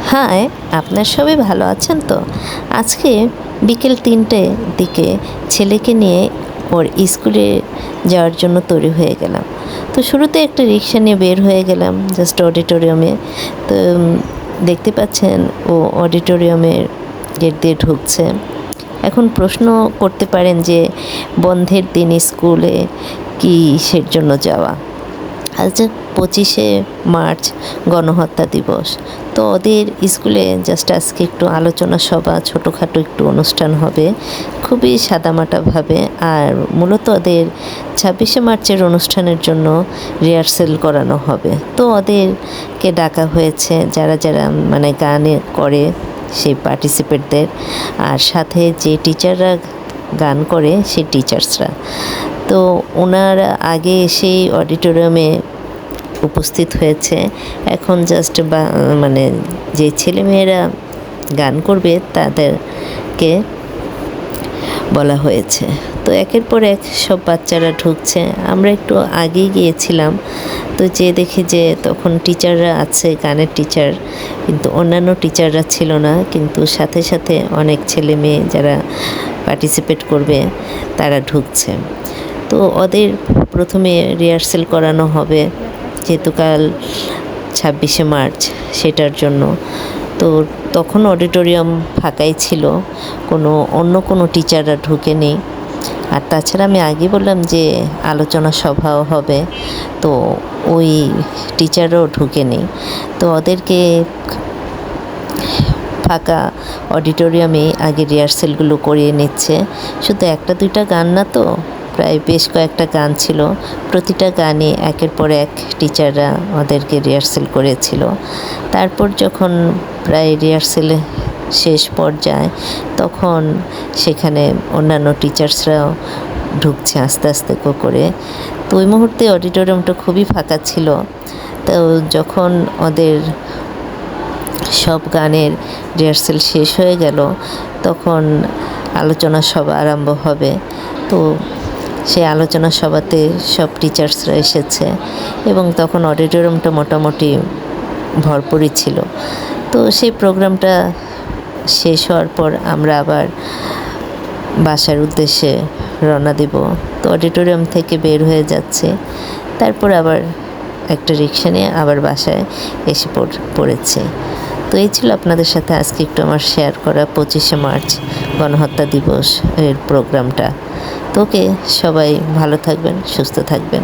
High, আপনার সবাই ভালো আছেন তো? আজকে বিকেল ৩টের দিকে ছেলেকে নিয়ে ওর স্কুলে যাওয়ার জন্য তৈরি হয়ে গেলাম। তো শুরুতে একটা রিক্সা নিয়ে বের হয়ে গেলাম জাস্ট অডিটোরিয়ামে। তো দেখতে পাচ্ছেন ও অডিটোরিয়ামের গেট দিয়ে ঢুকছে। এখন প্রশ্ন করতে পারেন যে বন্ধের দিন স্কুলে কিসের জন্য যাওয়া? আজ 25শে মার্চ গণহত্যা দিবস। তো ওদের স্কুলে জাস্ট আজকে একটু আলোচনা সভা, ছোটোখাটো একটু অনুষ্ঠান হবে, খুবই সাদামাটাভাবে। আর মূলত ওদের 26শে মার্চের অনুষ্ঠানের জন্য রিহার্সেল করানো হবে। তো ওদেরকে ডাকা হয়েছে যারা যারা মানে গানে করে সেই পার্টিসিপেটদের, আর সাথে যে টিচাররা গান করে সেই টিচার্সরা। তো ওনারা আগে সেই অডিটোরিয়ামে উপস্থিত হয়েছে। এখন জাস্ট মানে যে ছেলেমেয়েরা গান করবে তাদেরকে বলা হয়েছে। তো একের পর এক সব বাচ্চারা ঢুকছে। আমরা একটু আগেই গিয়েছিলাম, তো যে দেখি যে তখন টিচাররা আছে, গানের টিচার, কিন্তু অন্যান্য টিচাররা ছিল না। কিন্তু সাথে সাথে অনেক ছেলে মেয়ে যারা পার্টিসিপেট করবে তারা ঢুকছে। তো ওদের প্রথমে রিহার্সেল করানো হবে, যেহেতু কাল 26শে মার্চ, সেটার জন্য। তো তখন অডিটোরিয়াম ফাঁকাই ছিল, অন্য কোনো টিচাররা ঢুকেনি। আর তাছাড়া আমি আগে বললাম যে আলোচনা সভাও হবে, তো ওই টিচাররাও ঢুকেনি। তো ওদেরকে ফাঁকা অডিটোরিয়ামে আগে রিহার্সেলগুলো করিয়ে নিচ্ছে। শুধু একটা দুইটা গান না, তো প্রায় বেশ কয়েকটা গান ছিল। প্রতিটা গানে একের পর এক টিচাররা ওদেরকে রিহার্সেল করেছিল। তারপর যখন প্রায় রিহার্সেলে শেষ পর্যায়ে, তখন সেখানে অন্যান্য টিচার্সরাও ঢুকছে আস্তে আস্তে করে। তো ওই মুহূর্তে অডিটোরিয়ামটা খুবই ফাঁকা ছিল। তো যখন ওদের সব গানের রিহার্সেল শেষ হয়ে গেল, তখন আলোচনা সভা আরম্ভ হবে। তো সেই আলোচনা সভাতে সব টিচার্সরা এসেছে এবং তখন অডিটোরিয়ামটা মোটামুটি ভরপুরই ছিল। তো সেই প্রোগ্রামটা শেষ হওয়ার পর আমরা আবার বাসার উদ্দেশ্যে রওনা দেব। তো অডিটোরিয়াম থেকে বের হয়ে যাচ্ছে, তারপর আবার একটা রিক্সা নিয়ে আবার বাসায় এসে পড়েছে। তো এই ছিল আপনাদের সাথে আজকে একটু আমার শেয়ার করা 25শে মার্চ গণহত্যা দিবস এর প্রোগ্রামটা। তো ওকে, সবাই ভালো থাকবেন, সুস্থ থাকবেন।